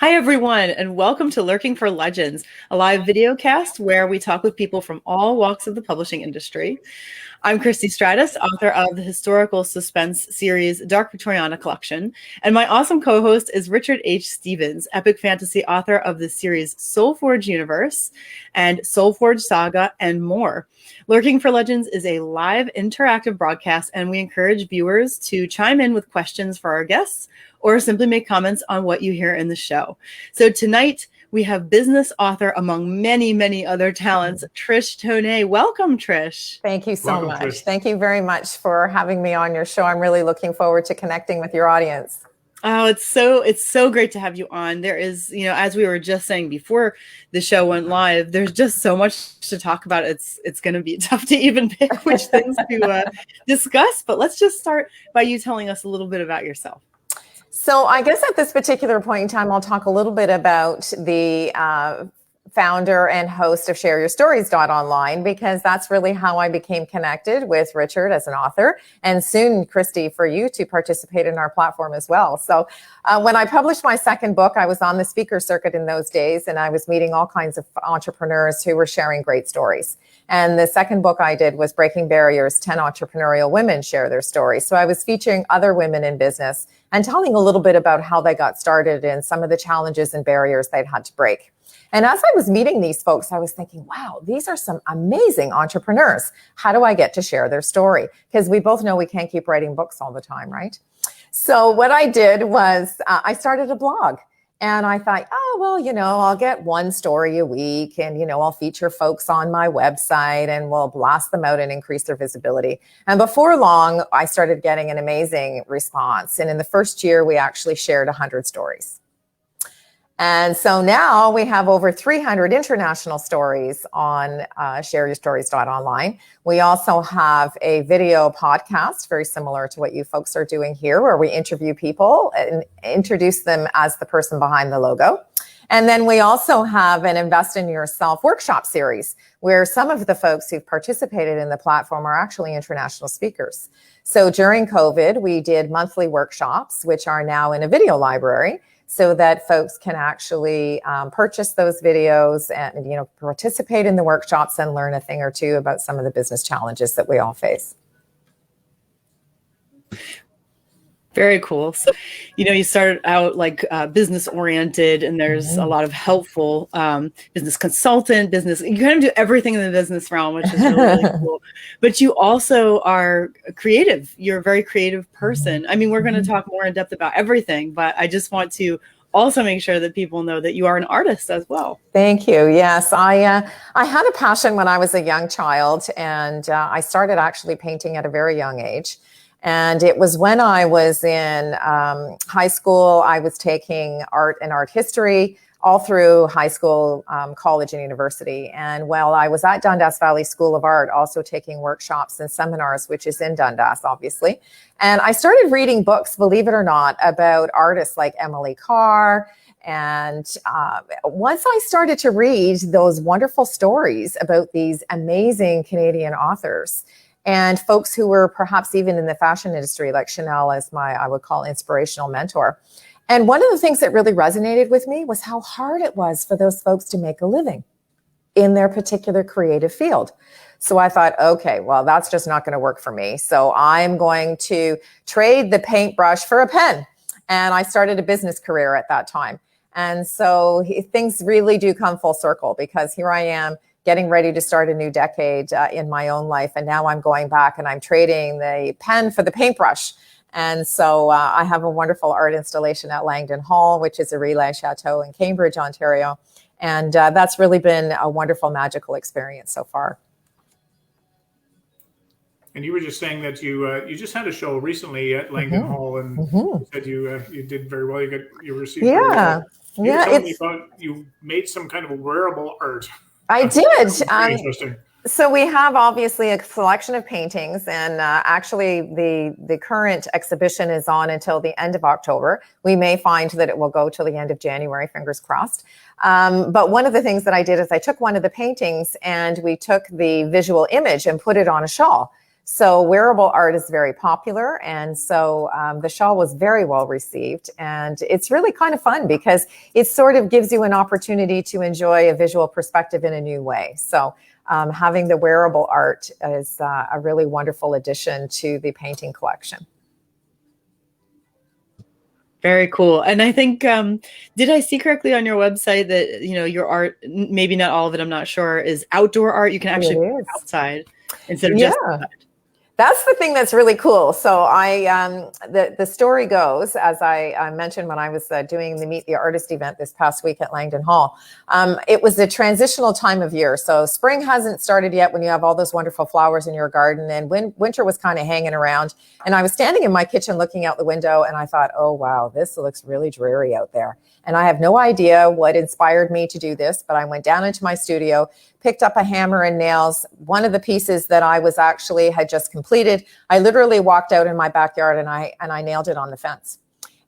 Hi, everyone, and welcome to Lurking for Legends, a live video cast where we talk with people from all walks of the publishing industry. I'm Christy Stratus, author of the historical suspense series Dark Victoriana Collection, and my awesome co-host is Richard H. Stevens, epic fantasy author of the series Soulforge Universe and Soulforge Saga, and more. Lurking for Legends is a live interactive broadcast, and we encourage viewers to chime in with questions for our guests or simply make comments on what you hear in the show. So tonight, we have business author, among many, many other talents, Trish Tonaj. Welcome, Trish. Thank you so much. Trish. Thank you very much for having me on your show. I'm really looking forward to connecting with your audience. Oh, it's so great to have you on. There is, as we were just saying before the show went live, there's just so much to talk about. It's going to be tough to even pick which things to discuss. But let's just start by you telling us a little bit about yourself. So I guess at this particular point in time, I'll talk a little bit about the founder and host of shareyourstories.online, because that's really how I became connected with Richard as an author, and soon, Christy, for you to participate in our platform as well. So when I published my second book, I was on the speaker circuit in those days, and I was meeting all kinds of entrepreneurs who were sharing great stories. And the second book I did was Breaking Barriers, 10 Entrepreneurial Women Share Their Stories. So I was featuring other women in business and telling a little bit about how they got started and some of the challenges and barriers they'd had to break. And as I was meeting these folks, I was thinking, wow, these are some amazing entrepreneurs. How do I get to share their story? Because we both know we can't keep writing books all the time, right? So what I did was I started a blog. And I thought, oh, well, I'll get one story a week and, I'll feature folks on my website and we'll blast them out and increase their visibility. And before long, I started getting an amazing response. And in the first year, we actually shared 100 stories. And so now we have over 300 international stories on shareyourstories.online. We also have a video podcast, very similar to what you folks are doing here, where we interview people and introduce them as the person behind the logo. And then we also have an Invest in Yourself workshop series, where some of the folks who've participated in the platform are actually international speakers. So during COVID, we did monthly workshops, which are now in a video library, so that folks can actually purchase those videos and, participate in the workshops and learn a thing or two about some of the business challenges that we all face. Very cool. So, you started out like business oriented, and there's a lot of helpful business consultant, you kind of do everything in the business realm, which is really cool. But you also are creative. You're a very creative person. I mean, we're going to talk more in depth about everything, but I just want to also make sure that people know that you are an artist as well. Thank you. Yes, I had a passion when I was a young child, and I started actually painting at a very young age. And it was when I was in high school. I was taking art and art history all through high school, college, and university. And while I was at Dundas Valley School of Art, also taking workshops and seminars, which is in Dundas, obviously. And I started reading books, believe it or not, about artists like Emily Carr. And once I started to read those wonderful stories about these amazing Canadian authors, and folks who were perhaps even in the fashion industry, like Chanel as I would call inspirational mentor. And one of the things that really resonated with me was how hard it was for those folks to make a living in their particular creative field. So I thought, okay, well, that's just not going to work for me. So I'm going to trade the paintbrush for a pen. And I started a business career at that time. And so things really do come full circle, because here I am getting ready to start a new decade in my own life. And now I'm going back and I'm trading the pen for the paintbrush. And so I have a wonderful art installation at Langdon Hall, which is a relay chateau in Cambridge, Ontario. And that's really been a wonderful, magical experience so far. And you were just saying that you just had a show recently at Langdon Hall, and you said you did very well. You received very well. You were telling me about you made some kind of wearable art. I did. Interesting. So we have obviously a selection of paintings, and actually the current exhibition is on until the end of October. We may find that it will go till the end of January, fingers crossed. But one of the things that I did is I took one of the paintings and we took the visual image and put it on a shawl. So wearable art is very popular. And so the shawl was very well received. And it's really kind of fun because it sort of gives you an opportunity to enjoy a visual perspective in a new way. So having the wearable art is a really wonderful addition to the painting collection. Very cool. And I think, did I see correctly on your website that, your art, maybe not all of it, I'm not sure, is outdoor art? You can actually go outside instead of just outside. That's the thing that's really cool. So the story goes, as I mentioned when I was doing the Meet the Artist event this past week at Langdon Hall, it was a transitional time of year. So spring hasn't started yet when you have all those wonderful flowers in your garden, and winter was kind of hanging around. And I was standing in my kitchen looking out the window and I thought, oh, wow, this looks really dreary out there. And I have no idea what inspired me to do this, but I went down into my studio, picked up a hammer and nails. One of the pieces that I had just completed, I literally walked out in my backyard and I nailed it on the fence.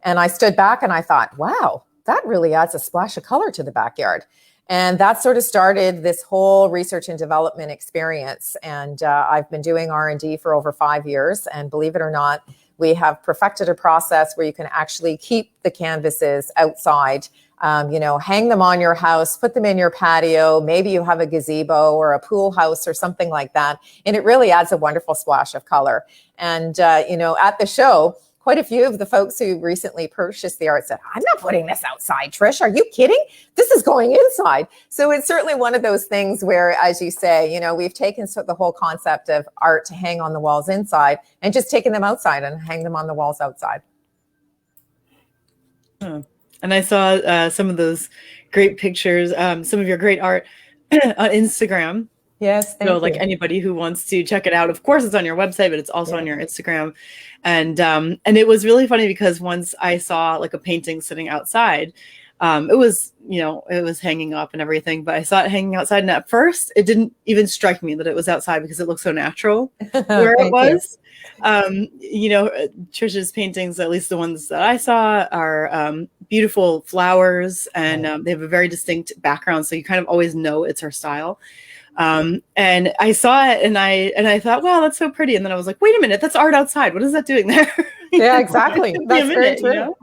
And I stood back and I thought, wow, that really adds a splash of color to the backyard. And that sort of started this whole research and development experience. And I've been doing R&D for over 5 years. And believe it or not, we have perfected a process where you can actually keep the canvases outside, hang them on your house, put them in your patio. Maybe you have a gazebo or a pool house or something like that. And it really adds a wonderful splash of color. And, at the show, quite a few of the folks who recently purchased the art said, I'm not putting this outside, Trish. Are you kidding? This is going inside. So it's certainly one of those things where, as you say, we've taken the whole concept of art to hang on the walls inside and just taken them outside and hang them on the walls outside. And I saw some of those great pictures, some of your great art on Instagram. Yes, thank you. Like anybody who wants to check it out, of course, it's on your website, but it's also on your Instagram. And it was really funny because once I saw like a painting sitting outside, it was hanging up and everything, but I saw it hanging outside. And at first it didn't even strike me that it was outside because it looked so natural where it was. Trish's paintings, at least the ones that I saw, are beautiful flowers, and they have a very distinct background. So you kind of always know it's her style. And I saw it and I thought, wow, that's so pretty. And then I was like, wait a minute, that's art outside. What is that doing there? Yeah, exactly. That's very true.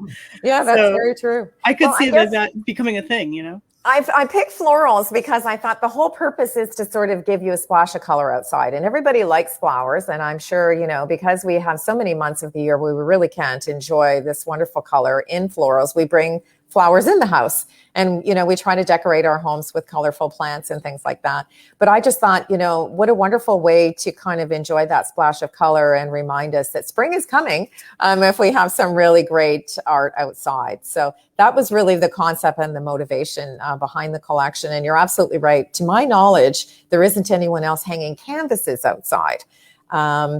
Yeah, that's very true. I could see that becoming a thing, I picked florals because I thought the whole purpose is to sort of give you a splash of color outside, and everybody likes flowers. And I'm sure, because we have so many months of the year where we really can't enjoy this wonderful color in florals, we bring flowers in the house. And, we try to decorate our homes with colorful plants and things like that. But I just thought, what a wonderful way to kind of enjoy that splash of color and remind us that spring is coming if we have some really great art outside. So that was really the concept and the motivation behind the collection. And you're absolutely right. To my knowledge, there isn't anyone else hanging canvases outside.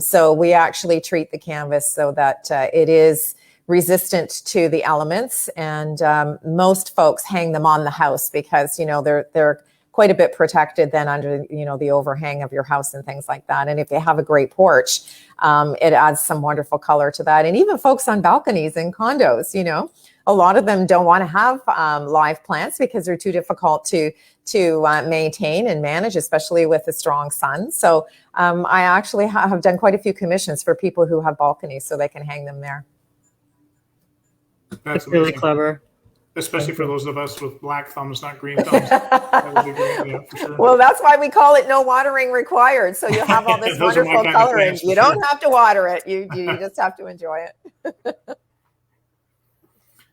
So we actually treat the canvas so that it is resistant to the elements, and most folks hang them on the house because they're quite a bit protected then under the overhang of your house and things like that. And if they have a great porch, it adds some wonderful color to that. And even folks on balconies in condos, a lot of them don't want to have live plants because they're too difficult to maintain and manage, especially with a strong sun. So I actually have done quite a few commissions for people who have balconies so they can hang them there. That's really clever. Especially for those of us with black thumbs, not green thumbs. That would be great, yeah, for sure. Well, that's why we call it no watering required. So you have all this wonderful coloring. You don't have to water it. You just have to enjoy it.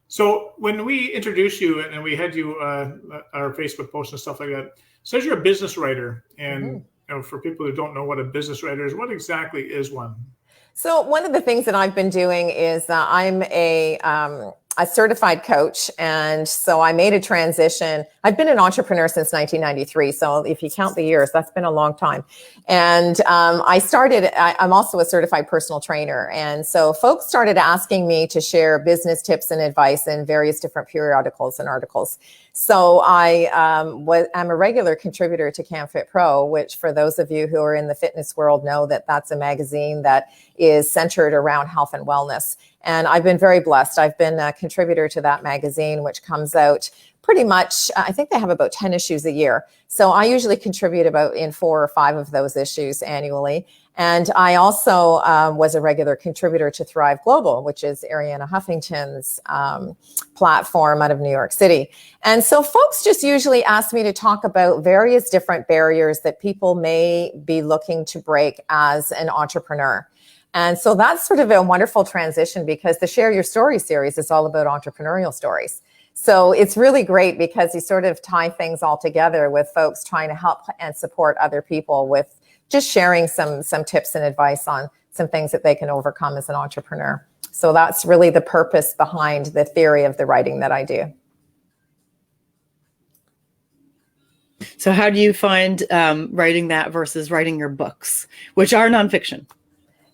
So when we introduced you and we had you our Facebook post and stuff like that, it says you're a business writer. And for people who don't know what a business writer is, what exactly is one? So one of the things that I've been doing is I'm a certified coach. And so I made a transition. I've been an entrepreneur since 1993. So if you count the years, that's been a long time. And I'm also a certified personal trainer. And so folks started asking me to share business tips and advice in various different periodicals and articles. So I'm a regular contributor to CanFit Pro, which for those of you who are in the fitness world know that that's a magazine that is centered around health and wellness. And I've been very blessed. I've been a contributor to that magazine, which comes out pretty much, I think they have about 10 issues a year. So I usually contribute in 4 or 5 of those issues annually. And I also was a regular contributor to Thrive Global, which is Arianna Huffington's platform out of New York City. And so folks just usually ask me to talk about various different barriers that people may be looking to break as an entrepreneur. And so that's sort of a wonderful transition, because the Share Your Stories series is all about entrepreneurial stories. So it's really great because you sort of tie things all together with folks trying to help and support other people with just sharing some tips and advice on some things that they can overcome as an entrepreneur. So that's really the purpose behind the theory of the writing that I do. So how do you find writing that versus writing your books, which are nonfiction?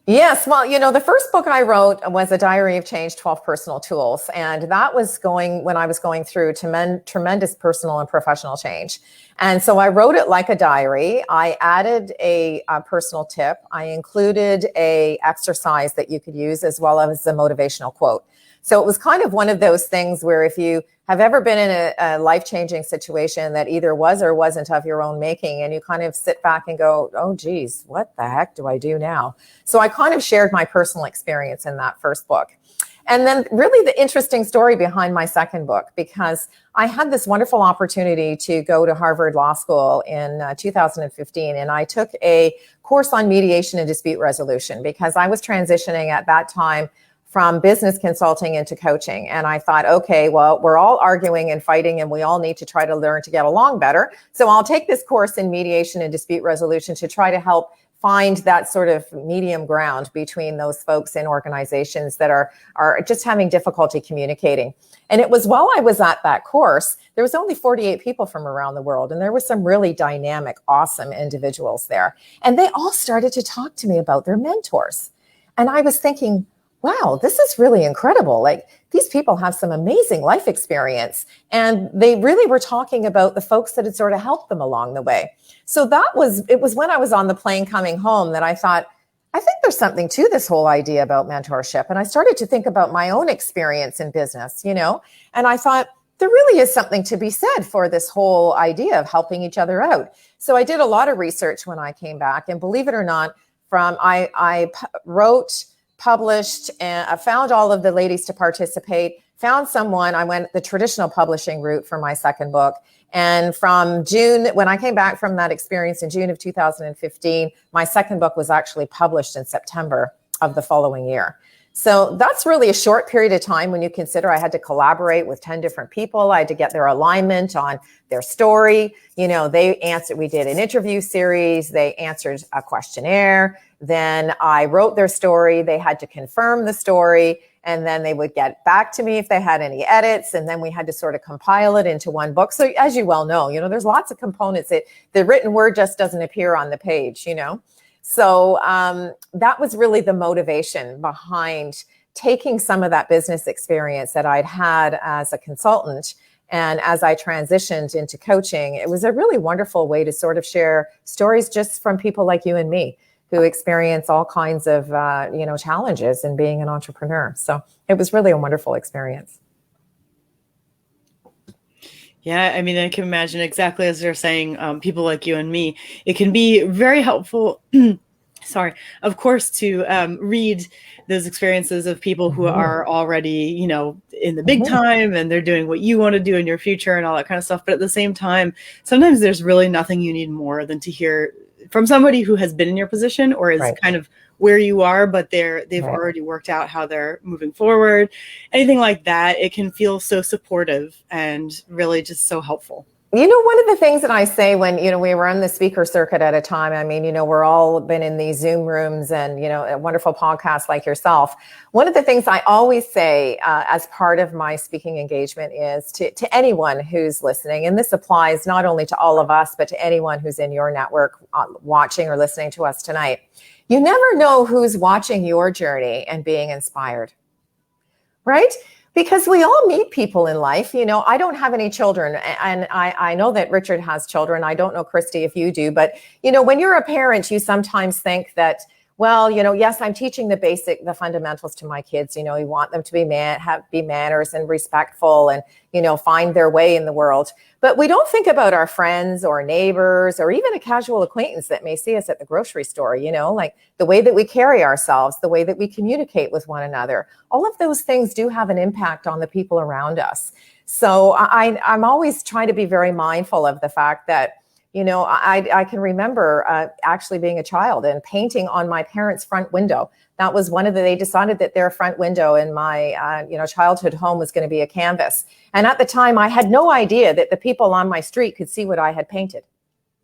Yes. Well, the first book I wrote was A Diary of Change, 12 Personal Tools. And that was when I was going through tremendous personal and professional change. And so I wrote it like a diary. I added a personal tip. I included a exercise that you could use, as well as a motivational quote. So it was kind of one of those things where if you have ever been in a life-changing situation that either was or wasn't of your own making, and you kind of sit back and go, oh, geez, what the heck do I do now? So I kind of shared my personal experience in that first book. And then really the interesting story behind my second book, because I had this wonderful opportunity to go to Harvard Law School in 2015. And I took a course on mediation and dispute resolution because I was transitioning at that time from business consulting into coaching. And I thought, okay, well, we're all arguing and fighting and we all need to try to learn to get along better. So I'll take this course in mediation and dispute resolution to try to help find that sort of medium ground between those folks in organizations that are just having difficulty communicating. And it was while I was at that course, there was only 48 people from around the world. And there were some really dynamic, awesome individuals there. And they all started to talk to me about their mentors. And I was thinking, wow, this is really incredible. Like, these people have some amazing life experience. And they really were talking about the folks that had sort of helped them along the way. So it was when I was on the plane coming home that I thought, I think there's something to this whole idea about mentorship. And I started to think about my own experience in business, and I thought, there really is something to be said for this whole idea of helping each other out. So I did a lot of research when I came back. And believe it or not, I wrote, published, and I found all of the ladies to participate, found someone. I went the traditional publishing route for my second book. And from June, when I came back from that experience in June of 2015, my second book was actually published in September of the following year. So that's really a short period of time when you consider I had to collaborate with 10 different people. I had to get their alignment on their story. They answered, we did an interview series. They answered a questionnaire. Then I wrote their story. They had to confirm the story. And then they would get back to me if they had any edits. And then we had to sort of compile it into one book. So as you well know, there's lots of components. The written word just doesn't appear on the page, So that was really the motivation behind taking some of that business experience that I'd had as a consultant. And as I transitioned into coaching, it was a really wonderful way to sort of share stories just from people like you and me who experience all kinds of, challenges in being an entrepreneur. So it was really a wonderful experience. Yeah, I mean, I can imagine exactly as they're saying, people like you and me, it can be very helpful, of course, to read those experiences of people who are already, in the big time and they're doing what you want to do in your future and all that kind of stuff. But at the same time, sometimes there's really nothing you need more than to hear from somebody who has been in your position or is kind of where you are, but they've already worked out how they're moving forward. Anything like that, it can feel so supportive and really just so helpful. One of the things that I say when, we were on the speaker circuit at a time, I mean, we're all been in these Zoom rooms and, a wonderful podcast like yourself. One of the things I always say as part of my speaking engagement is to anyone who's listening, and this applies not only to all of us, but to anyone who's in your network watching or listening to us tonight. You never know who's watching your journey and being inspired, right? Because we all meet people in life. I don't have any children, and I know that Richard has children. I don't know, Christy, if you do, but when you're a parent, you sometimes think that, Well, yes, I'm teaching the fundamentals to my kids. You want them to be manners and respectful and, find their way in the world. But we don't think about our friends or neighbors or even a casual acquaintance that may see us at the grocery store, like the way that we carry ourselves, the way that we communicate with one another. All of those things do have an impact on the people around us. So I'm always trying to be very mindful of the fact that, I can remember actually being a child and painting on my parents' front window. That was they decided that their front window in my, childhood home was going to be a canvas. And at the time, I had no idea that the people on my street could see what I had painted,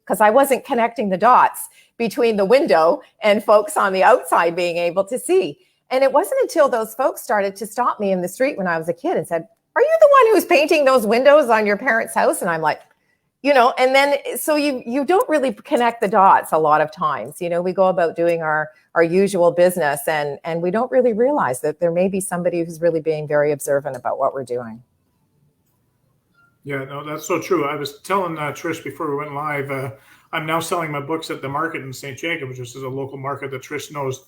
because I wasn't connecting the dots between the window and folks on the outside being able to see. And it wasn't until those folks started to stop me in the street when I was a kid and said, "Are you the one who's painting those windows on your parents' house?" And I'm like, and then, so you don't really connect the dots a lot of times. We go about doing our usual business and we don't really realize that there may be somebody who's really being very observant about what we're doing. Yeah, no, that's so true. I was telling Trish before we went live, I'm now selling my books at the market in St. Jacob, which is a local market that Trish knows.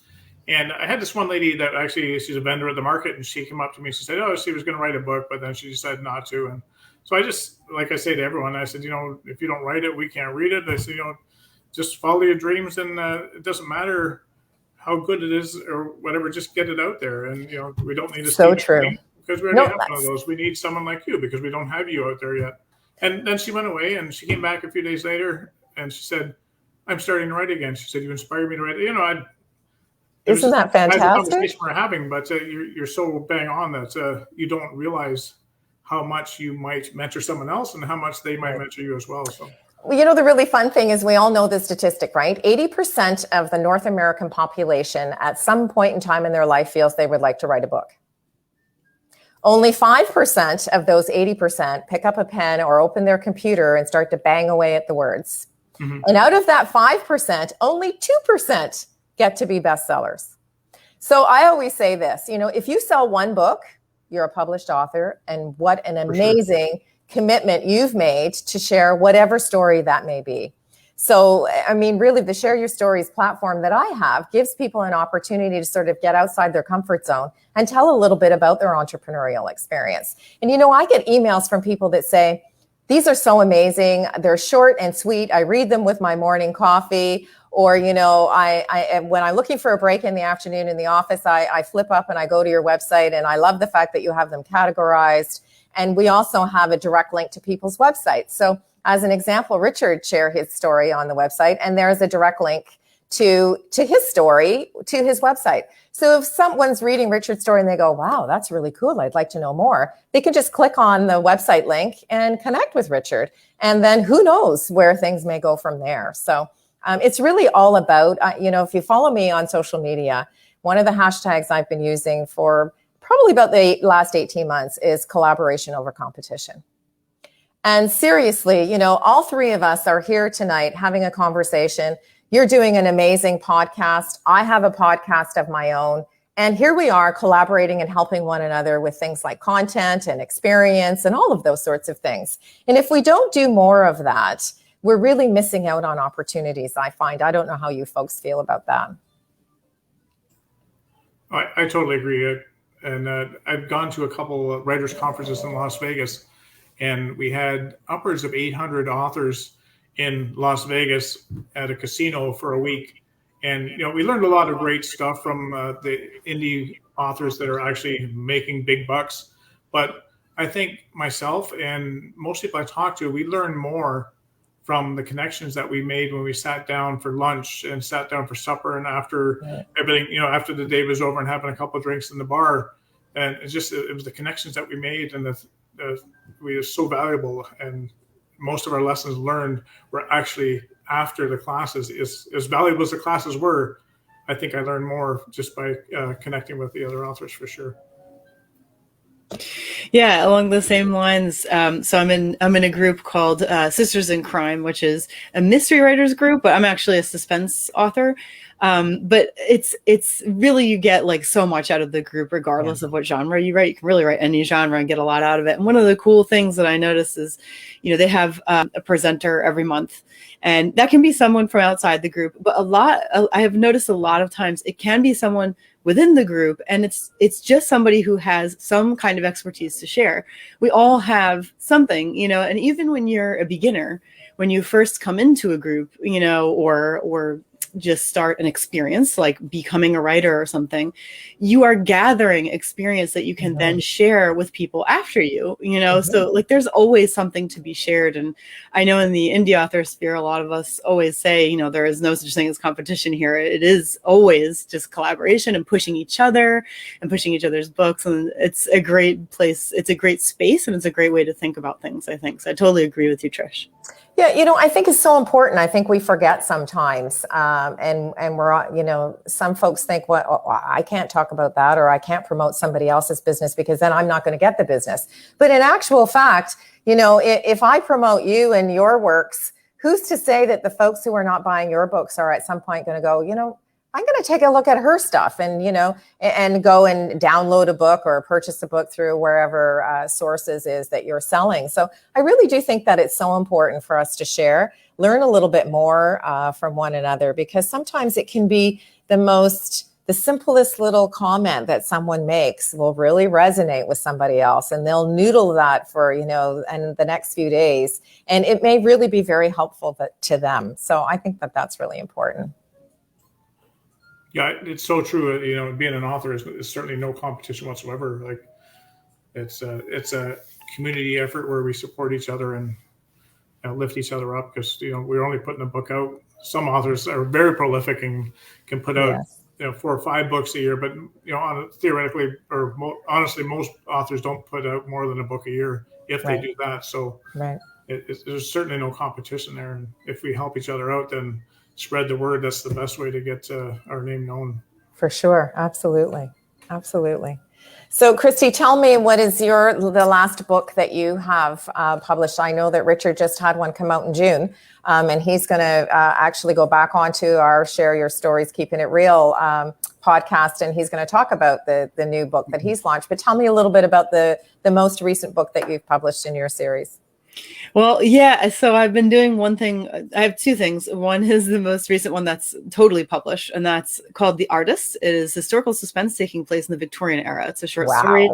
And I had this one lady that actually, she's a vendor at the market, and she came up to me. She said, she was going to write a book, but then she decided not to. And so I just, like I say to everyone, I said, if you don't write it, we can't read it. I said, just follow your dreams, and it doesn't matter how good it is or whatever, just get it out there. And, we don't need to. So true. Because we already have one of those. We need someone like you because we don't have you out there yet. And then she went away, and she came back a few days later, and she said, "I'm starting to write again." She said, "You inspired me to write." Isn't that fantastic? The conversation we're having, but you're so bang on that you don't realize how much you might mentor someone else and how much they might mentor you as well. So. Well, the really fun thing is we all know the statistic, right? 80% of the North American population at some point in time in their life feels they would like to write a book. Only 5% of those 80% pick up a pen or open their computer and start to bang away at the words. Mm-hmm. And out of that 5%, only 2% get to be bestsellers. So I always say this, if you sell one book, you're a published author, and what an amazing commitment you've made to share whatever story that may be. So, really, the Share Your Stories platform that I have gives people an opportunity to sort of get outside their comfort zone and tell a little bit about their entrepreneurial experience. And, I get emails from people that say, "These are so amazing. They're short and sweet. I read them with my morning coffee." Or, I when I'm looking for a break in the afternoon in the office, I flip up and I go to your website, and I love the fact that you have them categorized. And we also have a direct link to people's websites. So as an example, Richard shared his story on the website, and there's a direct link to his story, to his website. So if someone's reading Richard's story and they go, "Wow, that's really cool, I'd like to know more," they can just click on the website link and connect with Richard. And then who knows where things may go from there. So it's really all about, if you follow me on social media, one of the hashtags I've been using for probably about the last 18 months is collaboration over competition. And seriously, all three of us are here tonight having a conversation. You're doing an amazing podcast. I have a podcast of my own. And here we are collaborating and helping one another with things like content and experience and all of those sorts of things. And if we don't do more of that, we're really missing out on opportunities, I find. I don't know how you folks feel about that. I totally agree. And I've gone to a couple of writers' conferences in Las Vegas, and we had upwards of 800 authors in Las Vegas at a casino for a week. And, we learned a lot of great stuff from the indie authors that are actually making big bucks. But I think myself and most people I talk to, we learn more from the connections that we made when we sat down for lunch and sat down for supper, and after everything, after the day was over and having a couple of drinks in the bar. And it was the connections that we made, and we are so valuable. And most of our lessons learned were actually after the classes. As valuable as the classes were, I think I learned more just by connecting with the other authors, for sure. Yeah, along the same lines. So I'm in a group called Sisters in Crime, which is a mystery writers group, but I'm actually a suspense author. But it's really, you get like so much out of the group, regardless of what genre you write. You can really write any genre and get a lot out of it. And one of the cool things that I noticed is, they have a presenter every month, and that can be someone from outside the group. But I have noticed a lot of times it can be someone within the group, and it's just somebody who has some kind of expertise to share. We all have something, and even when you're a beginner, when you first come into a group, or just start an experience like becoming a writer or something, you are gathering experience that you can then share with people after you, so like there's always something to be shared. And I know in the indie author sphere, a lot of us always say, there is no such thing as competition here. It is always just collaboration and pushing each other and pushing each other's books. And it's a great place. It's a great space, and it's a great way to think about things, I think. So I totally agree with you, Trish. Yeah, I think it's so important. I think we forget sometimes, and we're, some folks think, well, I can't talk about that, or I can't promote somebody else's business because then I'm not going to get the business. But in actual fact, if I promote you and your works, who's to say that the folks who are not buying your books are at some point going to go, I'm going to take a look at her stuff and, and go and download a book or purchase a book through wherever sources is that you're selling. So I really do think that it's so important for us to share, learn a little bit more from one another, because sometimes it can be the simplest little comment that someone makes will really resonate with somebody else, and they'll noodle that for, and the next few days, and it may really be very helpful to them. So I think that that's really important. Yeah, it's so true. Being an author is certainly no competition whatsoever. Like it's a community effort where we support each other and lift each other up, because we're only putting a book out. Some authors are very prolific and can put out 4 or 5 books a year, but theoretically, or honestly, most authors don't put out more than a book a year if they do that. So there's certainly no competition there, and if we help each other out, then spread the word. That's the best way to get our name known. For sure. Absolutely. Absolutely. So Christy, tell me, what is the last book that you have published? I know that Richard just had one come out in June, and he's going to actually go back onto our Share Your Stories, Keepin It Real podcast, and he's going to talk about the new book that he's launched. But tell me a little bit about the most recent book that you've published in your series. Well, yeah. So I've been doing one thing. I have 2 things. One is the most recent one that's totally published, and that's called The Artist. It is historical suspense taking place in the Victorian era. It's a short story.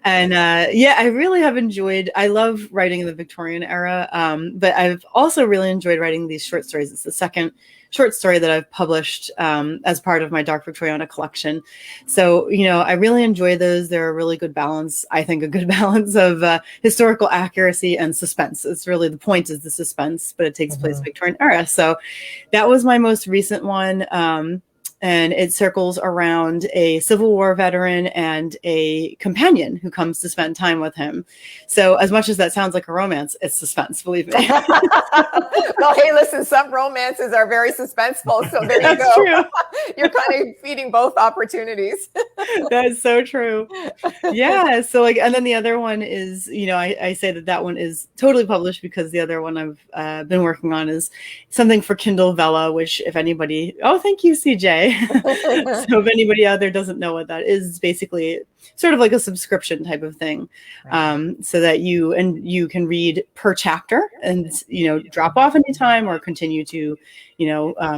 And I really have enjoyed, I love writing in the Victorian era, but I've also really enjoyed writing these short stories. It's the second short story that I've published as part of my Dark Victoriana collection. So, I really enjoy those. They're a really good balance, I think, a good balance of historical accuracy and suspense. It's really, the point is the suspense, but it takes place in Victorian era. So that was my most recent one. And it circles around a Civil War veteran and a companion who comes to spend time with him. So as much as that sounds like a romance, it's suspense, believe me. Well, hey, listen, some romances are very suspenseful. So there you go. True. You're kind of feeding both opportunities. That's so true. Yeah. So and then the other one is, I say that one is totally published because the other one I've been working on is something for Kindle Vella, which if anybody, thank you, CJ. So if anybody out there doesn't know what that is, it's basically sort of like a subscription type of thing, so that you can read per chapter and drop off anytime or continue to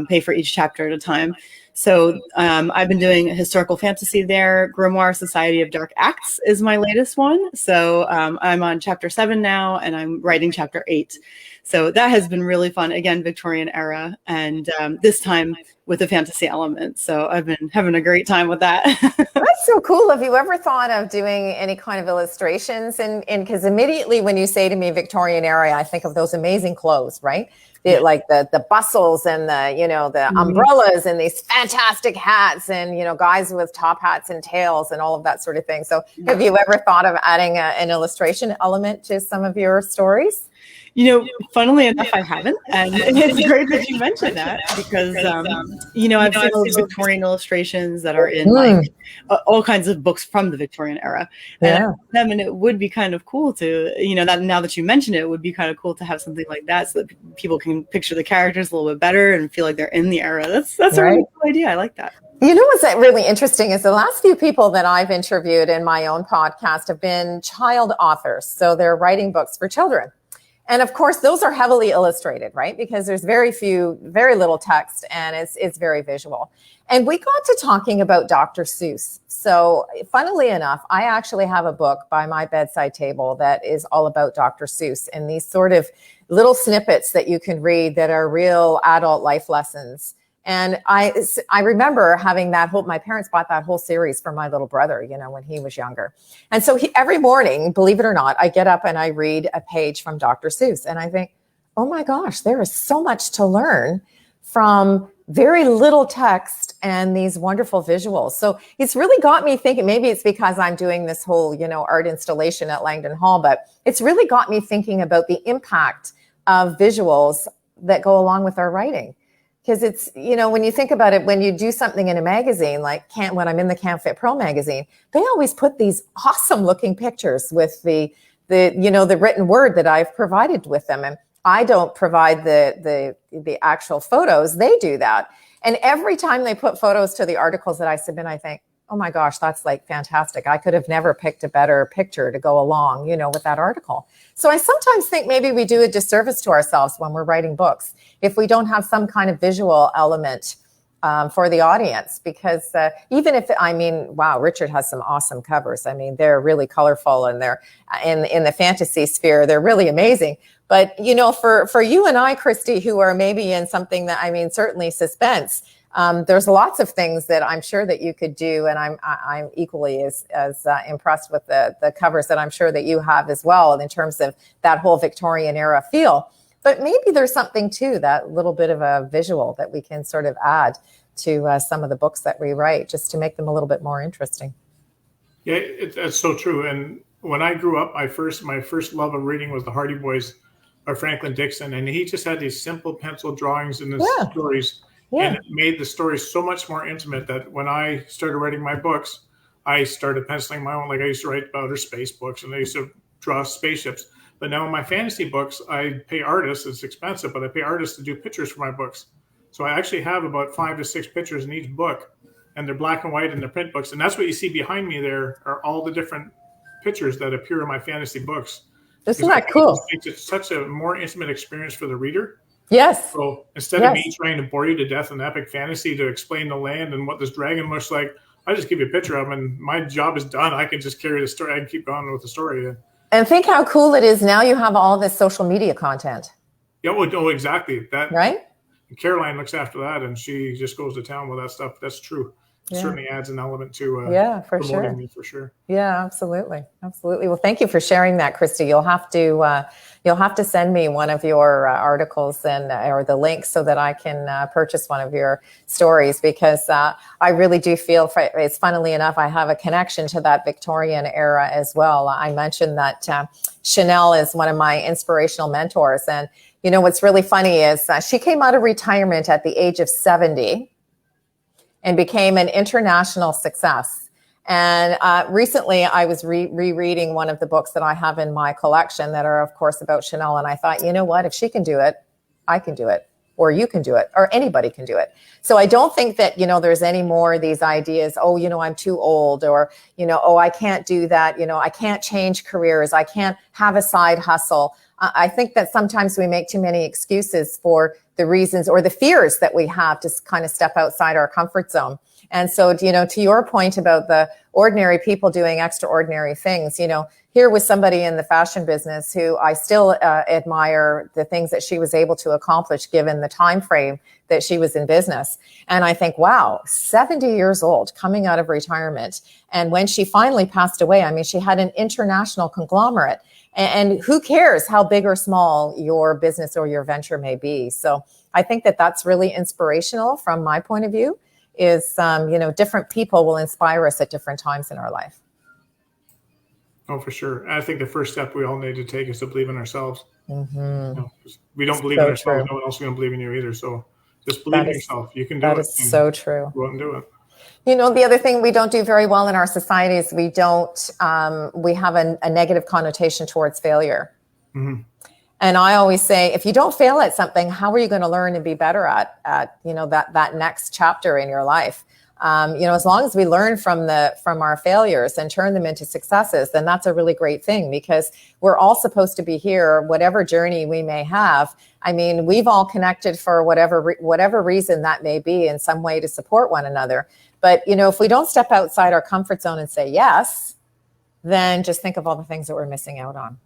pay for each chapter at a time. So I've been doing historical fantasy there. Grimoire Society of Dark Acts is my latest one. So I'm on chapter 7 now, and I'm writing chapter 8. So that has been really fun. Again, Victorian era, and this time with a fantasy element. So I've been having a great time with that. That's so cool. Have you ever thought of doing any kind of illustrations? And because immediately when you say to me Victorian era, I think of those amazing clothes, right? Like the bustles and the umbrellas and these fantastic hats and, guys with top hats and tails and all of that sort of thing. So have you ever thought of adding an illustration element to some of your stories? Funnily enough, I haven't. And it's great that you mentioned that because, I've seen those Victorian illustrations that are in all kinds of books from the Victorian era. And it would be kind of cool to, that now that you mention it, it would be kind of cool to have something like that so that people can picture the characters a little bit better and feel like they're in the era. That's a really cool idea. I like that. What's really interesting is the last few people that I've interviewed in my own podcast have been child authors. So they're writing books for children. And of course, those are heavily illustrated, right? Because there's very little text and it's very visual. And we got to talking about Dr. Seuss. So funnily enough, I actually have a book by my bedside table that is all about Dr. Seuss and these sort of little snippets that you can read that are real adult life lessons. And I remember having my parents bought that whole series for my little brother, when he was younger. And so every morning, believe it or not, I get up and I read a page from Dr. Seuss. And I think, oh my gosh, there is so much to learn from very little text and these wonderful visuals. So it's really got me thinking, maybe it's because I'm doing this whole, art installation at Langdon Hall, but it's really got me thinking about the impact of visuals that go along with our writing. Because it's, when you think about it, when you do something in a magazine, like when I'm in the Can't Fit Pro magazine, they always put these awesome looking pictures with the written word that I've provided with them. And I don't provide the actual photos. They do that. And every time they put photos to the articles that I submit, I think, oh my gosh, that's like fantastic. I could have never picked a better picture to go along, with that article. So I sometimes think maybe we do a disservice to ourselves when we're writing books if we don't have some kind of visual element for the audience, because even if, wow, Richard has some awesome covers. They're really colorful and they're in the fantasy sphere. They're really amazing. But, for you and I, Christy, who are maybe in something that, certainly suspense, there's lots of things that I'm sure that you could do. And I'm equally as impressed with the covers that I'm sure that you have as well in terms of that whole Victorian era feel. But maybe there's something too, that little bit of a visual that we can sort of add to some of the books that we write just to make them a little bit more interesting. Yeah, that's so true. And when I grew up, my first love of reading was the Hardy Boys by Franklin Dixon. And he just had these simple pencil drawings in his stories. Yeah. And it made the story so much more intimate that when I started writing my books, I started penciling my own. Like I used to write outer space books and I used to draw spaceships. But now in my fantasy books, I pay artists. It's expensive, but I pay artists to do pictures for my books. So I actually have about 5 to 6 pictures in each book, and they're black and white in the print books. And that's what you see behind me there are all the different pictures that appear in my fantasy books. Isn't that cool? It makes it such a more intimate experience for the reader. Yes. So instead of me trying to bore you to death in epic fantasy to explain the land and what this dragon looks like, I just give you a picture of them and my job is done. I can just carry the story. I can keep going with the story. And think how cool it is. Now you have all this social media content. Yeah, well, exactly. That right? Caroline looks after that and she just goes to town with that stuff. That's true. It certainly adds an element to promoting me for sure. Yeah, absolutely. Absolutely. Well, thank you for sharing that, Christy. You'll have to send me one of your articles or the link so that I can purchase one of your stories, because I really do feel it's funnily enough, I have a connection to that Victorian era as well. I mentioned that Chanel is one of my inspirational mentors. And, what's really funny is she came out of retirement at the age of 70 and became an international success. And recently I was rereading one of the books that I have in my collection that are, of course, about Chanel. And I thought, you know what, if she can do it, I can do it, or you can do it, or anybody can do it. So I don't think that, there's any more of these ideas, I'm too old, or, I can't do that. I can't change careers. I can't have a side hustle. I think that sometimes we make too many excuses for the reasons or the fears that we have to kind of step outside our comfort zone. And so, to your point about the ordinary people doing extraordinary things, here was somebody in the fashion business who I still admire the things that she was able to accomplish given the time frame that she was in business. And I think, wow, 70 years old, coming out of retirement. And when she finally passed away, she had an international conglomerate. And who cares how big or small your business or your venture may be. So I think that that's really inspirational from my point of view, is, different people will inspire us at different times in our life. Oh, for sure. I think the first step we all need to take is to believe in ourselves. Mm-hmm. If we don't believe in ourselves, no one else is going to believe in you either. So just believe in yourself. You can do it. That is so true. Go out and do it. The other thing we don't do very well in our society is we have a negative connotation towards failure. Mm-hmm. And I always say, if you don't fail at something, how are you going to learn and be better at that next chapter in your life? As long as we learn from our failures and turn them into successes, then that's a really great thing, because we're all supposed to be here, whatever journey we may have. I mean, we've all connected for whatever reason that may be, in some way to support one another. But, if we don't step outside our comfort zone and say yes, then just think of all the things that we're missing out on.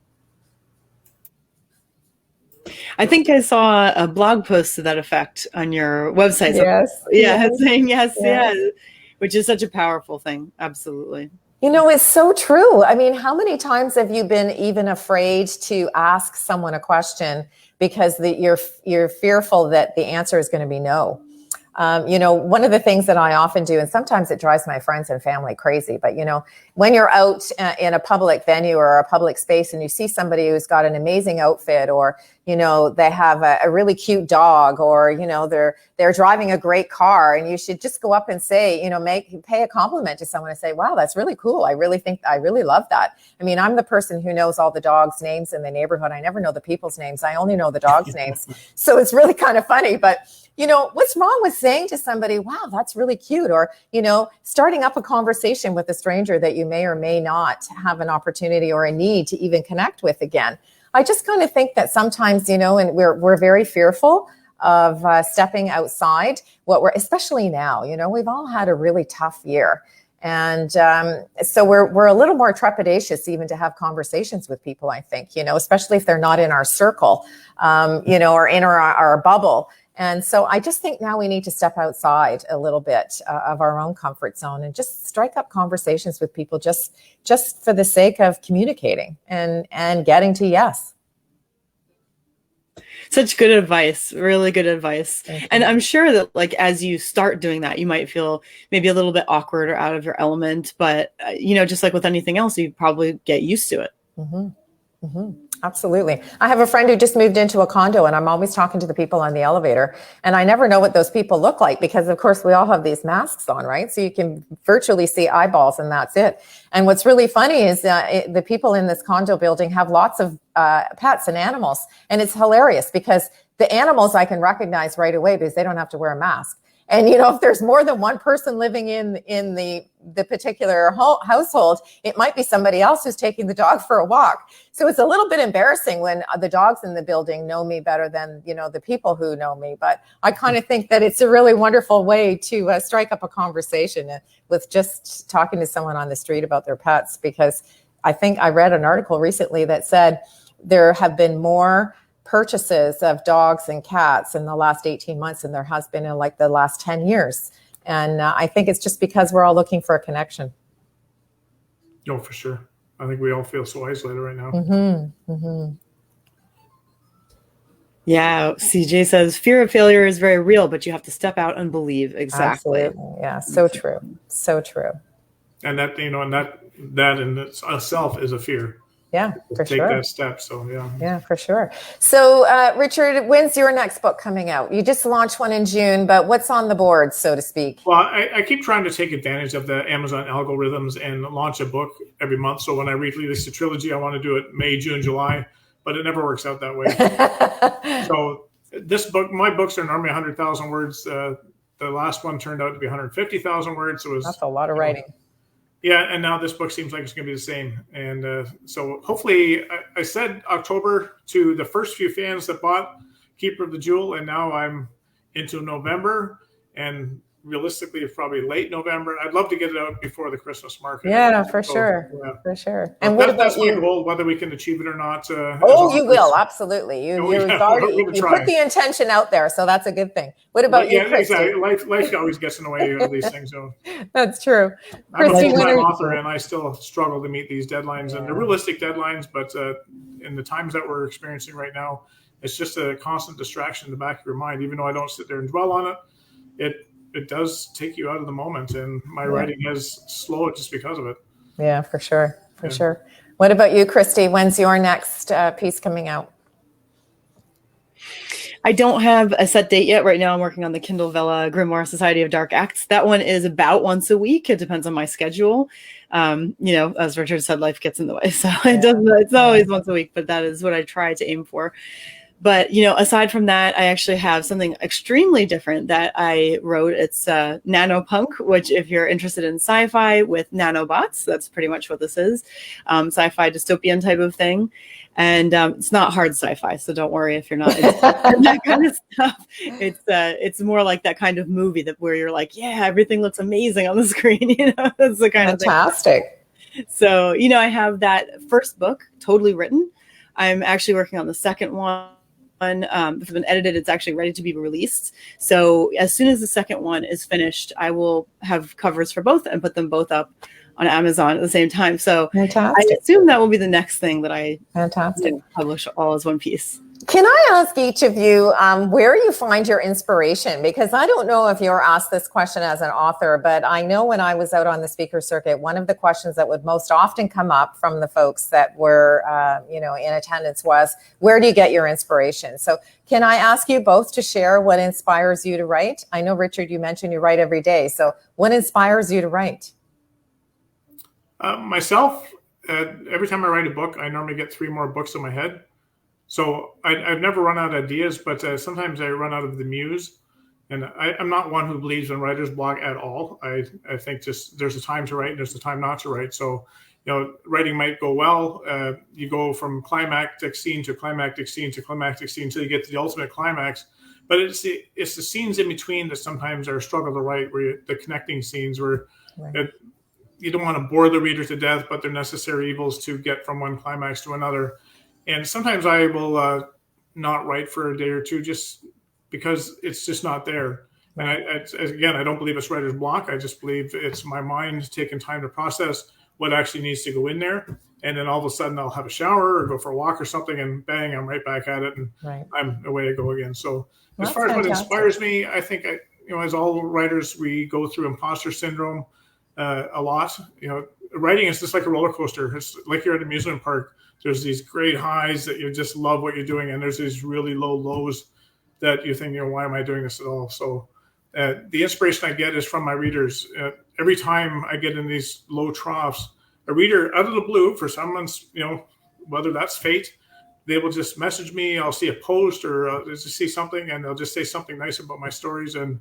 I think I saw a blog post to that effect on your website. Yes. Saying yes, which is such a powerful thing. Absolutely. It's so true. I mean, how many times have you been even afraid to ask someone a question because you're fearful that the answer is going to be no? One of the things that I often do, and sometimes it drives my friends and family crazy, but when you're out in a public venue or a public space and you see somebody who's got an amazing outfit, or they have a really cute dog, or they're driving a great car, and you should just go up and say, pay a compliment to someone and say, wow, that's really cool. I really love that. I mean, I'm the person who knows all the dogs' names in the neighborhood. I never know the people's names. I only know the dogs' names. So it's really kind of funny, but what's wrong with saying to somebody, wow, that's really cute? Or, starting up a conversation with a stranger that you may or may not have an opportunity or a need to even connect with again. I just kind of think that sometimes, and we're very fearful of stepping outside especially now, we've all had a really tough year. And so we're a little more trepidatious even to have conversations with people, I think, especially if they're not in our circle, or in our bubble. And so I just think now we need to step outside a little bit of our own comfort zone and just strike up conversations with people just for the sake of communicating and getting to yes. Such good advice, really good advice. And I'm sure that as you start doing that, you might feel maybe a little bit awkward or out of your element, but just like with anything else, you probably get used to it. Mm-hmm. Mm-hmm. Absolutely. I have a friend who just moved into a condo, and I'm always talking to the people on the elevator, and I never know what those people look like because, of course, we all have these masks on, right? So you can virtually see eyeballs, and that's it. And what's really funny is the people in this condo building have lots of pets and animals, and it's hilarious because the animals I can recognize right away because they don't have to wear a mask. And, if there's more than one person living in the particular household, it might be somebody else who's taking the dog for a walk. So it's a little bit embarrassing when the dogs in the building know me better than, the people who know me. But I kind of think that it's a really wonderful way to strike up a conversation with just talking to someone on the street about their pets, because I think I read an article recently that said there have been more purchases of dogs and cats in the last 18 months than there has been in the last 10 years. And I think it's just because we're all looking for a connection. Oh, for sure. I think we all feel so isolated right now. Mm-hmm. Mm-hmm. Yeah. CJ says, fear of failure is very real, but you have to step out and believe. Exactly. Absolutely. Yeah. So true. So true. And that, that in itself is a fear. Yeah, for sure. Take that step. So, yeah. Yeah, for sure. So, Richard, when's your next book coming out? You just launched one in June, but what's on the board, so to speak? Well, I keep trying to take advantage of the Amazon algorithms and launch a book every month. So when I release a trilogy, I want to do it May, June, July, but it never works out that way. So this book, my books are normally 100,000 words. The last one turned out to be 150,000 words. So that's a lot of writing. Yeah, and now this book seems like it's going to be the same. And so hopefully, I said October to the first few fans that bought Keeper of the Jewel, and now I'm into November, and realistically, it's probably late November. I'd love to get it out before the Christmas market. Yeah, for sure. Yeah. For sure. And what about you? My goal, whether we can achieve it or not. You will. Absolutely. You put the intention out there, so that's a good thing. What about you, Christy? Exactly. Life always gets in the way of these things. So. That's true. I'm a full-time author, and I still struggle to meet these deadlines, and they're realistic deadlines, but in the times that we're experiencing right now, it's just a constant distraction in the back of your mind. Even though I don't sit there and dwell on it, it does take you out of the moment, and my writing has slowed just because of it. Yeah, for sure. For sure. What about you, Christy? When's your next piece coming out? I don't have a set date yet. Right now, I'm working on the Kindle Vella Grimoire Society of Dark Acts. That one is about once a week. It depends on my schedule. As Richard said, life gets in the way. So it's always once a week, but that is what I try to aim for. But, aside from that, I actually have something extremely different that I wrote. It's nanopunk, which if you're interested in sci-fi with nanobots, that's pretty much what this is. Sci-fi dystopian type of thing. And it's not hard sci-fi, so don't worry if you're not into that kind of stuff. It's more like that kind of movie where you're like, yeah, everything looks amazing on the screen. That's the kind of thing. Fantastic. So, I have that first book totally written. I'm actually working on the second one. It's been edited. It's actually ready to be released. So as soon as the second one is finished, I will have covers for both and put them both up on Amazon at the same time. So fantastic. I assume that will be the next thing that I publish all as one piece. Can I ask each of you where you find your inspiration? Because I don't know if you're asked this question as an author, but I know when I was out on the speaker circuit, one of the questions that would most often come up from the folks that were, in attendance was, where do you get your inspiration? So can I ask you both to share what inspires you to write? I know, Richard, you mentioned you write every day. So what inspires you to write? Myself, every time I write a book, I normally get 3 more books in my head. So I've never run out of ideas, but sometimes I run out of the muse. And I'm not one who believes in writer's block at all. I think just there's a time to write and there's a time not to write. So, writing might go well. You go from climactic scene to climactic scene to climactic scene until you get to the ultimate climax. But it's the scenes in between that sometimes are a struggle to write, the connecting scenes where you don't want to bore the reader to death, but they're necessary evils to get from one climax to another. And sometimes I will not write for a day or two just because it's just not there. And I don't believe it's writer's block. I just believe it's my mind taking time to process what actually needs to go in there. And then all of a sudden I'll have a shower or go for a walk or something and bang, I'm right back at it and I'm away I go again. So as far as what inspires me, I think, as all writers, we go through imposter syndrome a lot. Writing is just like a roller coaster. It's like you're at an amusement park. There's these great highs that you just love what you're doing, and there's these really low lows that you think, why am I doing this at all? So the inspiration I get is from my readers. Every time I get in these low troughs, a reader out of the blue, for someone's, whether that's fate, they will just message me. I'll see a post or just see something, and they'll just say something nice about my stories, and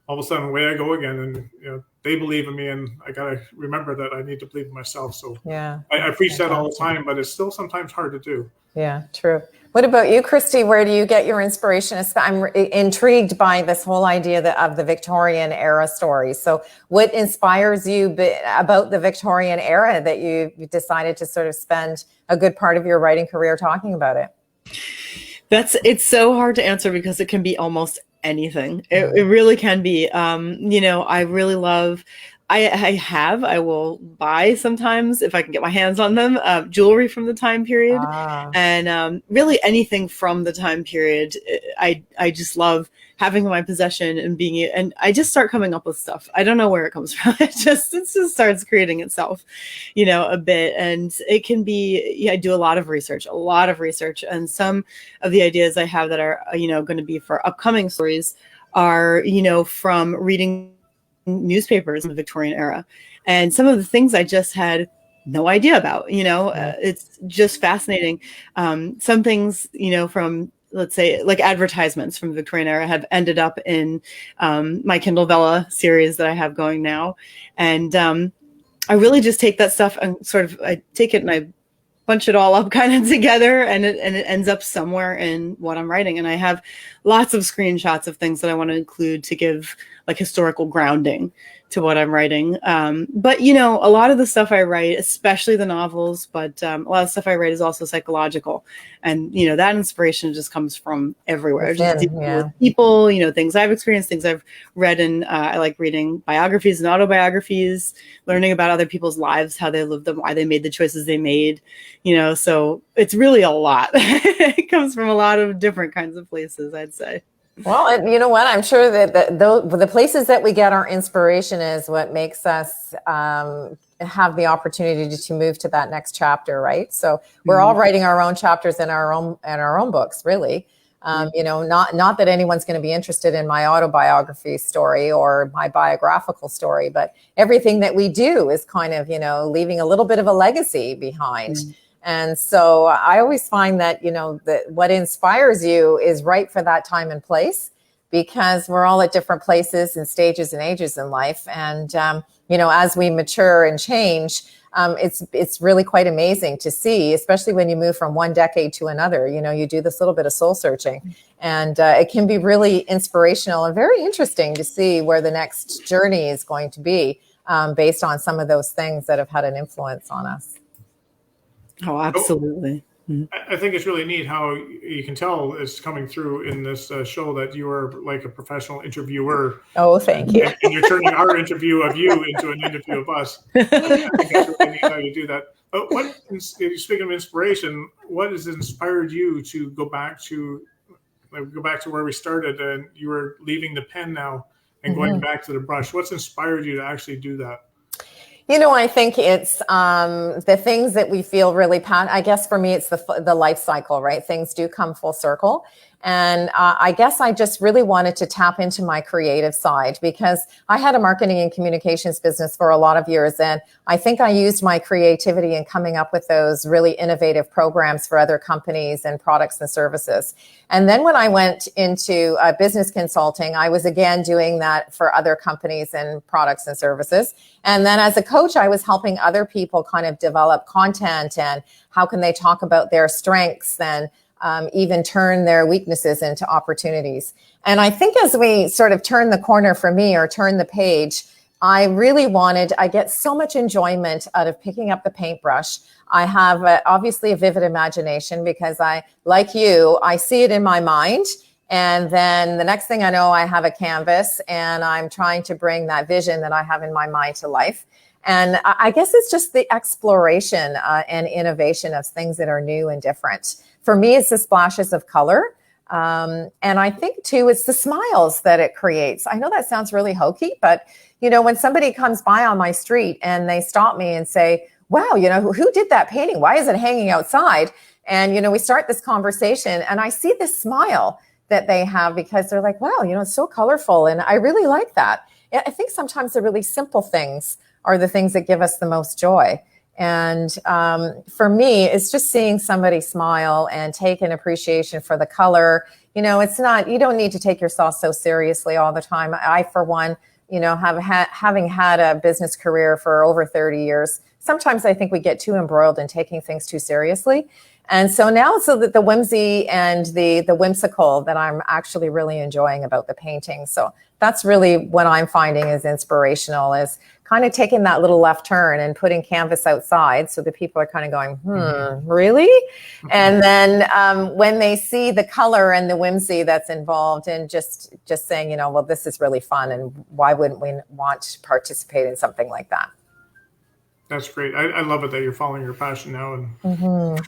all of a sudden away I go again. And they believe in me, and I gotta remember that I need to believe in myself. So I preach that all the time, but it's still sometimes hard to do. Yeah, true. What about you, Christy? Where do you get your inspiration? I'm intrigued by this whole idea of the Victorian era story. So what inspires you about the Victorian era that you decided to sort of spend a good part of your writing career talking about it? It's so hard to answer because it can be almost anything. It really can be. I really love, I will buy sometimes if I can get my hands on them, jewelry from the time period and really anything from the time period. I just love having in my possession and I just start coming up with stuff. I don't know where it comes from. It just starts creating itself, a bit. And it can be, I do a lot of research. And some of the ideas I have that are, going to be for upcoming stories are, from reading newspapers in the Victorian era. And some of the things I just had no idea about, it's just fascinating. Some things, from, let's say, like advertisements from the Victorian era have ended up in my Kindle Vella series that I have going now. And I really just take that stuff and I take it and I bunch it all up kind of together and it ends up somewhere in what I'm writing. And I have lots of screenshots of things that I want to include to give like historical grounding to what I'm writing. But, a lot of the stuff I write, especially the novels, but a lot of stuff I write is also psychological. And, that inspiration just comes from everywhere. Just dealing with people, things I've experienced, things I've read. And I like reading biographies and autobiographies, learning about other people's lives, how they lived them, why they made the choices they made, so it's really a lot. It comes from a lot of different kinds of places, I'd say. Well, and you know what? I'm sure that the places that we get our inspiration is what makes us have the opportunity to move to that next chapter, right? So we're all writing our own chapters in our own books, really. You know, not that anyone's going to be interested in my autobiography story or my biographical story, but everything that we do is kind of, you know, leaving a little bit of a legacy behind. And so I always find that, you know, that what inspires you is right for that time and place, because we're all at different places and stages and ages in life. And, you know, as we mature and change, it's really quite amazing to see, especially when you move from one decade to another. You know, you do this little bit of soul searching, and it can be really inspirational and very interesting to see where the next journey is going to be, based on some of those things that have had an influence on us. Oh, absolutely. I think it's really neat how you can tell it's coming through in this show that you are like a professional interviewer. Oh, thank you. And you're turning our interview of you into an interview of us. I think it's really neat how you do that. But speaking of inspiration, what has inspired you to go back to where we started, and you were leaving the pen now and going back to the brush? What's inspired you to actually do that? You know, I think it's the things that we feel really I guess for me, it's the life cycle, right? Things do come full circle. And I guess I just really wanted to tap into my creative side, because I had a marketing and communications business for a lot of years. And I think I used my creativity in coming up with those really innovative programs for other companies and products and services. And then when I went into business consulting, I was again doing that for other companies and products and services. And then as a coach, I was helping other people kind of develop content and how can they talk about their strengths and even turn their weaknesses into opportunities. And I think as we sort of turn the corner for me, or turn the page, I get so much enjoyment out of picking up the paintbrush. I have obviously a vivid imagination, because like you, I see it in my mind. And then the next thing I know, I have a canvas and I'm trying to bring that vision that I have in my mind to life. And I guess it's just the exploration and innovation of things that are new and different. For me, it's the splashes of color. And I think too, it's the smiles that it creates. I know that sounds really hokey, but you know, when somebody comes by on my street and they stop me and say, wow, you know, who did that painting? Why is it hanging outside? And, you know, we start this conversation and I see this smile that they have, because they're like, wow, you know, it's so colorful. And I really like that. I think sometimes the really simple things are the things that give us the most joy. And for me, it's just seeing somebody smile and take an appreciation for the color. You know, you don't need to take yourself so seriously all the time. I, for one, you know, having had a business career for over 30 years, sometimes I think we get too embroiled in taking things too seriously. And so now, so that the whimsy and the whimsical that I'm actually really enjoying about the painting. So that's really what I'm finding is inspirational, is kind of taking that little left turn and putting canvas outside, so that people are kind of going, really? And then when they see the color and the whimsy that's involved, and just saying, you know, well, this is really fun, and why wouldn't we want to participate in something like that? That's great. I love it that you're following your passion now. And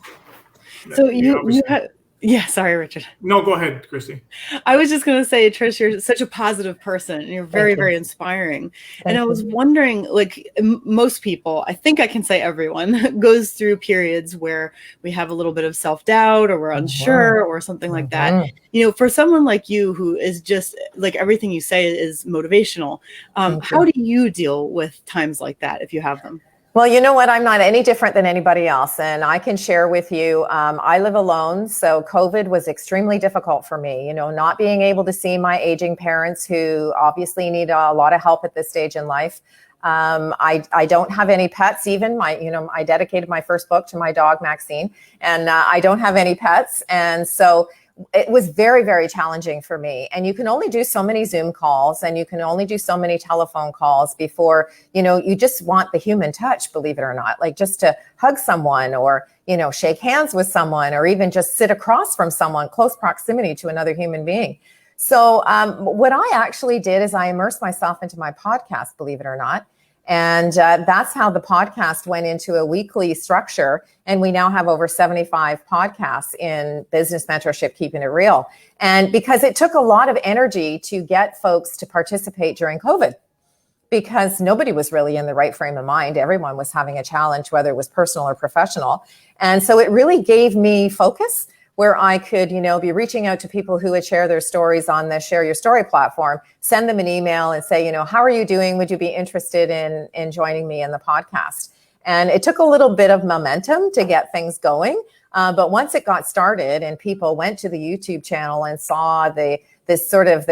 so you have, yeah, sorry, Richard. No, go ahead, Christy. I was just going to say, Trish, you're such a positive person, and you're very, very inspiring. And I was wondering, like most people, I think I can say everyone goes through periods where we have a little bit of self-doubt, or we're unsure, or something like that. You know, for someone like you, who is just like, everything you say is motivational, how do you deal with times like that, if you have them? Well, you know what? I'm not any different than anybody else. And I can share with you, I live alone. So COVID was extremely difficult for me, you know, not being able to see my aging parents, who obviously need a lot of help at this stage in life. I don't have any pets. Even I dedicated my first book to my dog, Maxine, and I don't have any pets. And so it was very, very challenging for me. And you can only do so many Zoom calls, and you can only do so many telephone calls before, you know, you just want the human touch, believe it or not, like just to hug someone, or, you know, shake hands with someone, or even just sit across from someone, close proximity to another human being. So what I actually did is I immersed myself into my podcast, believe it or not. And that's how the podcast went into a weekly structure. And we now have over 75 podcasts in business mentorship, Keepin It Real. And because it took a lot of energy to get folks to participate during COVID, because nobody was really in the right frame of mind. Everyone was having a challenge, whether it was personal or professional. And so it really gave me focus where I could, be reaching out to people who would share their stories on the Share Your Story platform, send them an email and say, how are you doing? Would you be interested in joining me in the podcast? And it took a little bit of momentum to get things going. But once it got started and people went to the YouTube channel and saw the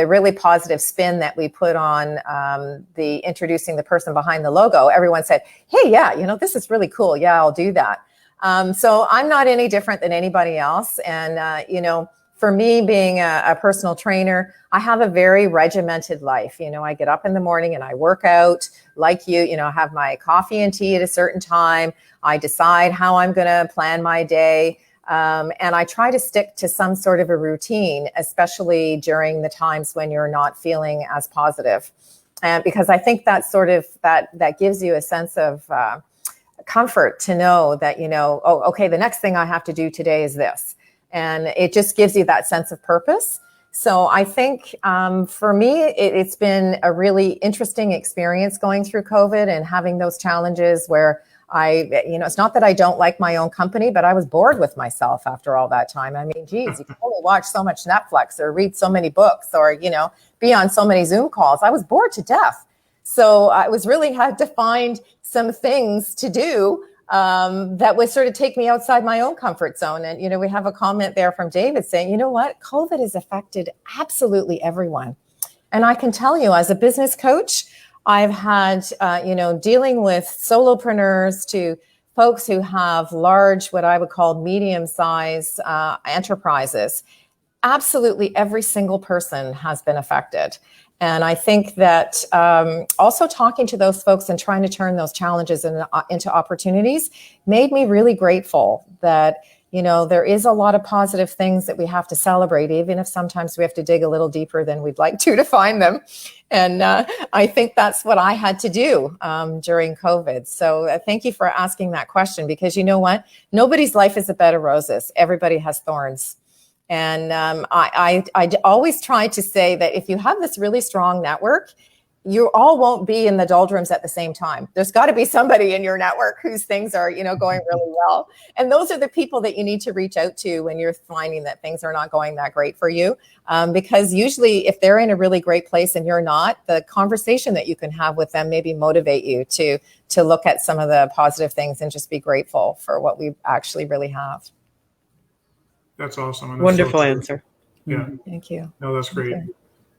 really positive spin that we put on the introducing the person behind the logo, everyone said, hey, yeah, this is really cool. Yeah, I'll do that. So I'm not any different than anybody else. And, for me being a personal trainer, I have a very regimented life. I get up in the morning and I work out like you, have my coffee and tea at a certain time. I decide how I'm going to plan my day. And I try to stick to some sort of a routine, especially during the times when you're not feeling as positive. And because I think that that gives you a sense of comfort to know that, okay, the next thing I have to do today is this. And it just gives you that sense of purpose. So I think for me, it's been a really interesting experience going through COVID and having those challenges where it's not that I don't like my own company, but I was bored with myself after all that time. I mean, geez, you can only watch so much Netflix or read so many books or, be on so many Zoom calls. I was bored to death. So I had to find some things to do that would sort of take me outside my own comfort zone. And, we have a comment there from David saying, you know what, COVID has affected absolutely everyone. And I can tell you as a business coach, I've had, dealing with solopreneurs to folks who have large, what I would call medium-sized enterprises. Absolutely every single person has been affected. And I think that also talking to those folks and trying to turn those challenges into opportunities made me really grateful that, there is a lot of positive things that we have to celebrate, even if sometimes we have to dig a little deeper than we'd like to find them. And I think that's what I had to do during COVID. So thank you for asking that question, because you know what? Nobody's life is a bed of roses. Everybody has thorns. And I always try to say that if you have this really strong network, you all won't be in the doldrums at the same time. There's got to be somebody in your network whose things are, going really well. And those are the people that you need to reach out to when you're finding that things are not going that great for you. Because usually if they're in a really great place and you're not, the conversation that you can have with them maybe motivate you to look at some of the positive things and just be grateful for what we actually really have. That's awesome. And Wonderful answer. Yeah. Thank you. No, that's great.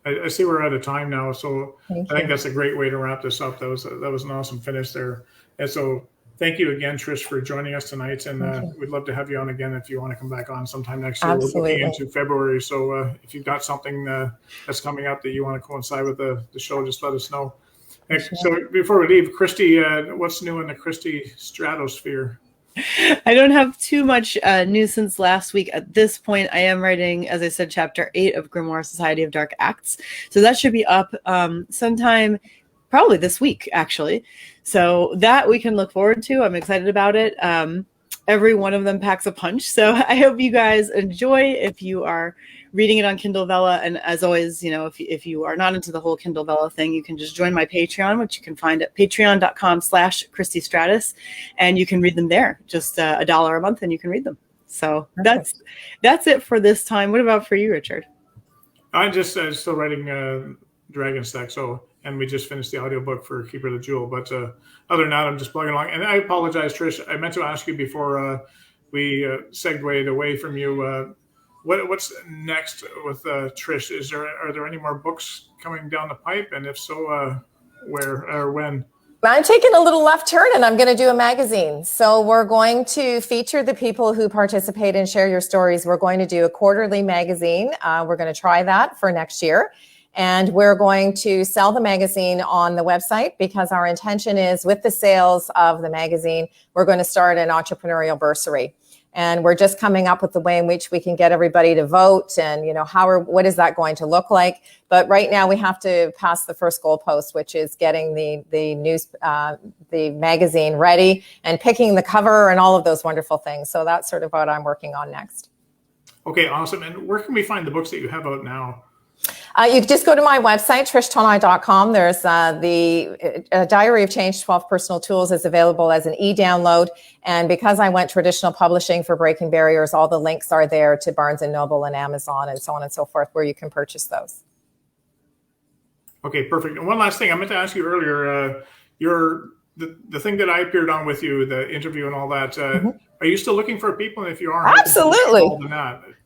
I see we're out of time now, so I think that's a great way to wrap this up. That was an awesome finish there. And so thank you again, Trish, for joining us tonight. And we'd love to have you on again if you want to come back on sometime next year. Absolutely. We're looking into February. So if you've got something that's coming up that you want to coincide with the show, just let us know. And so before we leave, Christy, what's new in the Christy stratosphere? I don't have too much news since last week. At this point, I am writing, as I said, Chapter 8 of Grimoire Society of Dark Acts. So that should be up sometime, probably this week, actually. So that we can look forward to. I'm excited about it. Every one of them packs a punch. So I hope you guys enjoy if you are reading it on Kindle Vella. And as always, if you are not into the whole Kindle Vella thing, you can just join my Patreon, which you can find at patreon.com/Christy Stratus. And you can read them there, just $1 a month, and you can read them. So that's it for this time. What about for you, Richard? I'm just still writing Dragon Stack. And we just finished the audiobook for Keeper the Jewel. But other than that, I'm just plugging along. And I apologize, Trish. I meant to ask you before we segued away from you. What's next with Trish? Are there any more books coming down the pipe? And if so, where or when? I'm taking a little left turn and I'm going to do a magazine. So we're going to feature the people who participate and share your stories. We're going to do a quarterly magazine. We're going to try that for next year. And we're going to sell the magazine on the website because our intention is with the sales of the magazine, we're going to start an entrepreneurial bursary. And we're just coming up with the way in which we can get everybody to vote, and what is that going to look like. But right now we have to pass the first goalpost, which is getting the magazine ready and picking the cover and all of those wonderful things. So that's sort of what I'm working on next. Okay, awesome. And where can we find the books that you have out now? You can just go to my website, trishtonaj.com. There's the Diary of Change, 12 Personal Tools is available as an e-download. And because I went traditional publishing for breaking barriers, all the links are there to Barnes & Noble and Amazon and so on and so forth, where you can purchase those. Okay, perfect. And one last thing I meant to ask you earlier, the thing that I appeared on with you, the interview and all that, are you still looking for people? And if you are, absolutely.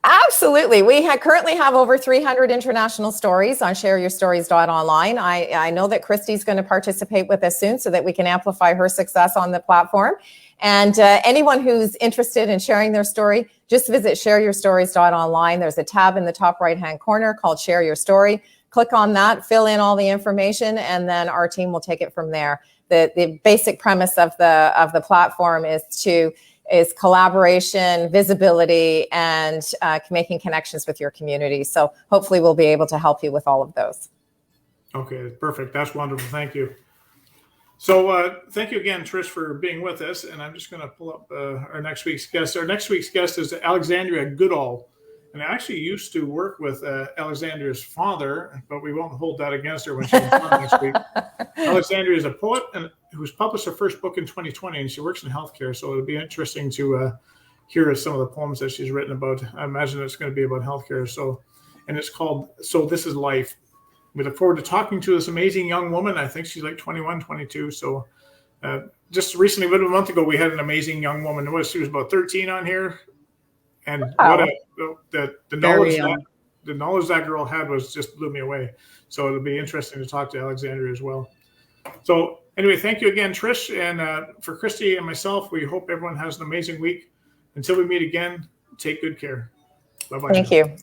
Absolutely. We currently have over 300 international stories on shareyourstories.online. I know that Christy's going to participate with us soon so that we can amplify her success on the platform. And anyone who's interested in sharing their story, just visit shareyourstories.online. There's a tab in the top right-hand corner called Share Your Story. Click on that, fill in all the information, and then our team will take it from there. The basic premise of the platform is collaboration, visibility, and making connections with your community. So hopefully we'll be able to help you with all of those. Okay, perfect. That's wonderful. Thank you. So thank you again, Trish, for being with us. And I'm just going to pull up our next week's guest. Our next week's guest is Alexandria Goodall. And I actually used to work with Alexandria's father, but we won't hold that against her when she comes on next week. Alexandria is a poet who's published her first book in 2020, and she works in healthcare. So it'll be interesting to hear some of the poems that she's written about. I imagine it's going to be about healthcare. And it's called So This Is Life. We look forward to talking to this amazing young woman. I think she's like 21, 22. So just recently, about a month ago, we had an amazing young woman. She was about 13 on here. And wow. The knowledge that girl had just blew me away. So it'll be interesting to talk to Alexandria as well. So anyway, thank you again, Trish. And for Christy and myself, we hope everyone has an amazing week. Until we meet again, take good care. Bye-bye. Thank you.